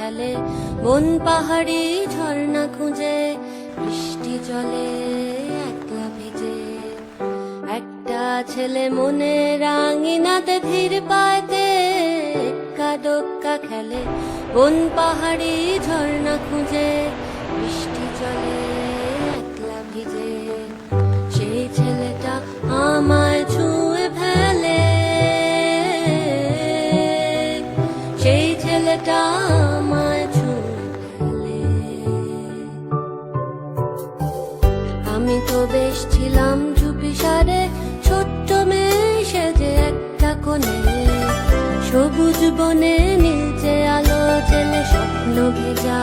খেলে, বন পাহাড়ি ঝর্ণা খুঁজে, বৃষ্টি জলে একলা ভিজে। একটা ছেলে মনে রাঙিনাতে ধীর পায়তে এক্কা দোক্কা খেলে, বন পাহাড়ি ঝর্ণা খুঁজে, বৃষ্টি জলে একলা ভিজে। সেই ছেলেটা আমায় ছুঁয়ে ফেলে, সেই ছেলেটা আমায় ছুঁয়ে ফেলে। আমি তো বেশ ছিলাম চুপিসারে, ছোট্ট মেয়ে সেজে একটা কোণে, সবুজ বনে নীলচে আলো জেলে স্বপ্ন ভেজা